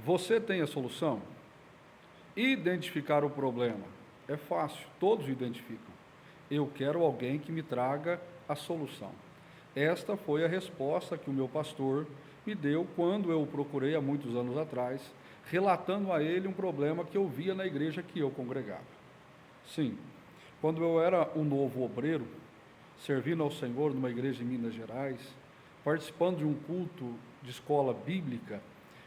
Você tem a solução? Identificar o problema é fácil, todos identificam. Eu quero alguém que me traga a solução. Esta foi a resposta que o meu pastor me deu quando eu o procurei há muitos anos atrás, relatando a ele um problema que eu via na igreja que eu congregava. Sim, quando eu era um novo obreiro, servindo ao Senhor numa igreja em Minas Gerais, participando de um culto de escola bíblica,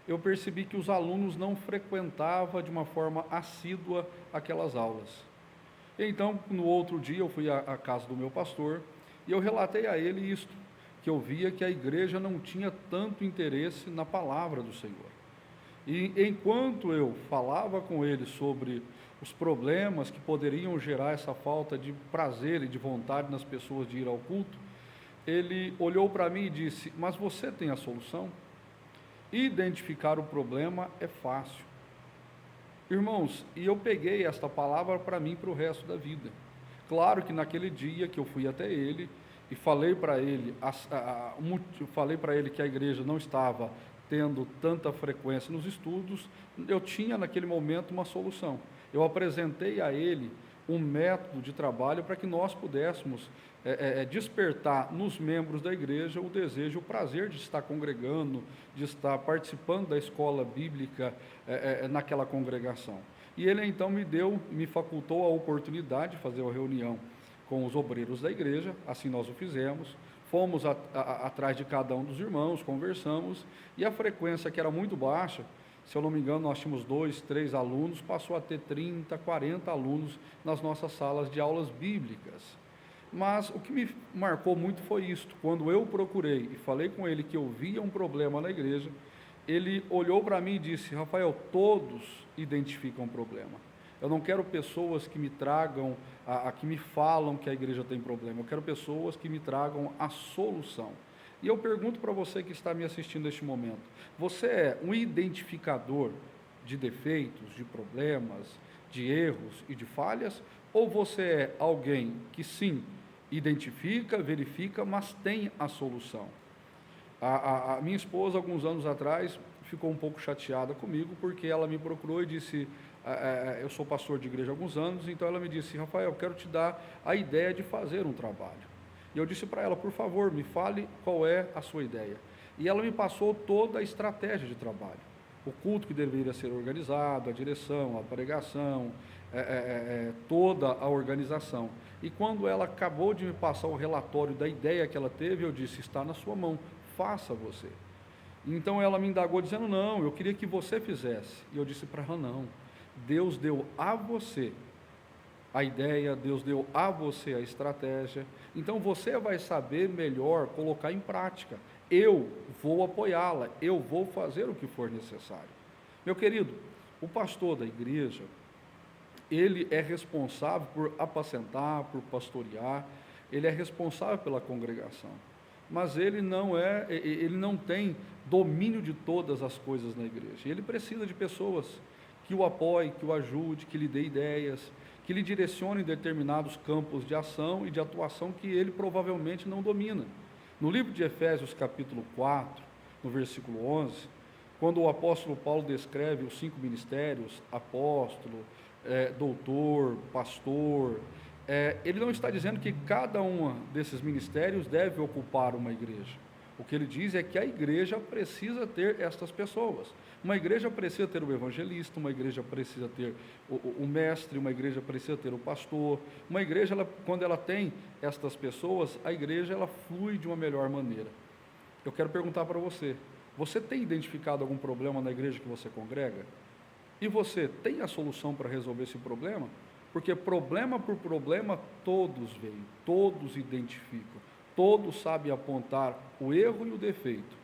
eu percebi que os alunos não frequentavam de uma forma assídua aquelas aulas. Então, no outro dia, eu fui à casa do meu pastor e eu relatei a ele isto, que eu via que a igreja não tinha tanto interesse na palavra do Senhor. E enquanto eu falava com ele sobre os problemas que poderiam gerar essa falta de prazer e de vontade nas pessoas de ir ao culto, ele olhou para mim e disse: mas você tem a solução? Identificar o problema é fácil. Irmãos, e eu peguei esta palavra para mim para o resto da vida. Claro que naquele dia que eu fui até ele e falei para ele, falei para ele que a igreja não estava tendo tanta frequência nos estudos, eu tinha naquele momento uma solução. Eu apresentei a ele um método de trabalho para que nós pudéssemos despertar nos membros da igreja o desejo, o prazer de estar congregando, de estar participando da escola bíblica naquela congregação. E ele então me facultou a oportunidade de fazer uma reunião com os obreiros da igreja, assim nós o fizemos, fomos atrás de cada um dos irmãos, conversamos, e a frequência, que era muito baixa, se eu não me engano, nós tínhamos 2, 3 alunos, passou a ter 30, 40 alunos nas nossas salas de aulas bíblicas. Mas o que me marcou muito foi isto: quando eu procurei e falei com ele que eu via um problema na igreja, ele olhou para mim e disse: Rafael, todos identificam um problema. Eu não quero pessoas que me tragam, que me falam que a igreja tem problema, eu quero pessoas que me tragam a solução. E eu pergunto para você que está me assistindo neste momento: você é um identificador de defeitos, de problemas, de erros e de falhas? Ou você é alguém que sim, identifica, verifica, mas tem a solução? A minha esposa, alguns anos atrás, ficou um pouco chateada comigo, porque ela me procurou e disse, eu sou pastor de igreja há alguns anos, então ela me disse: Rafael, eu quero te dar a ideia de fazer um trabalho. E eu disse para ela: por favor, me fale qual é a sua ideia. E ela me passou toda a estratégia de trabalho. O culto que deveria ser organizado, a direção, a pregação, toda a organização. E quando ela acabou de me passar o relatório da ideia que ela teve, eu disse: está na sua mão, faça você. Então ela me indagou dizendo: não, eu queria que você fizesse. E eu disse para ela: não, Deus deu a você a ideia, Deus deu a você a estratégia, então você vai saber melhor colocar em prática. Eu vou apoiá-la, eu vou fazer o que for necessário. Meu querido, o pastor da igreja, ele é responsável por apacentar, por pastorear, ele é responsável pela congregação, mas ele não tem domínio de todas as coisas na igreja. Ele precisa de pessoas que o apoiem, que o ajude, que lhe dê ideias, que lhe direcione em determinados campos de ação e de atuação que ele provavelmente não domina. No livro de Efésios, capítulo 4, no versículo 11, quando o apóstolo Paulo descreve os 5 ministérios, apóstolo, doutor, pastor, ele não está dizendo que cada um desses ministérios deve ocupar uma igreja. O que ele diz é que a igreja precisa ter estas pessoas. Uma igreja precisa ter o evangelista, uma igreja precisa ter o mestre, uma igreja precisa ter o pastor. Uma igreja, quando ela tem estas pessoas, a igreja ela flui de uma melhor maneira. Eu quero perguntar para você: você tem identificado algum problema na igreja que você congrega? E você tem a solução para resolver esse problema? Porque problema por problema todos veem, todos identificam, todos sabem apontar o erro e o defeito.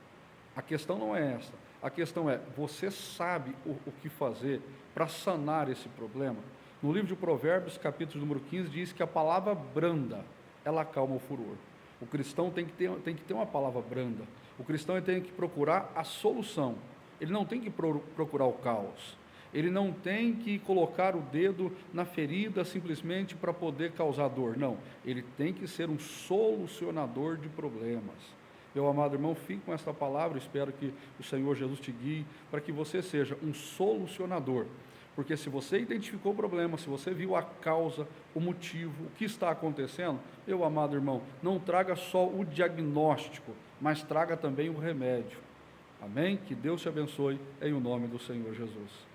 A questão não é essa. A questão é: você sabe o que fazer para sanar esse problema? No livro de Provérbios, capítulo número 15, diz que a palavra branda, ela acalma o furor. O cristão tem que ter uma palavra branda. O cristão tem que procurar a solução. Ele não tem que procurar o caos. Ele não tem que colocar o dedo na ferida simplesmente para poder causar dor. Não, ele tem que ser um solucionador de problemas. Meu amado irmão, fique com esta palavra, espero que o Senhor Jesus te guie, para que você seja um solucionador, porque se você identificou o problema, se você viu a causa, o motivo, o que está acontecendo, meu amado irmão, não traga só o diagnóstico, mas traga também o remédio. Amém? Que Deus te abençoe, em o nome do Senhor Jesus.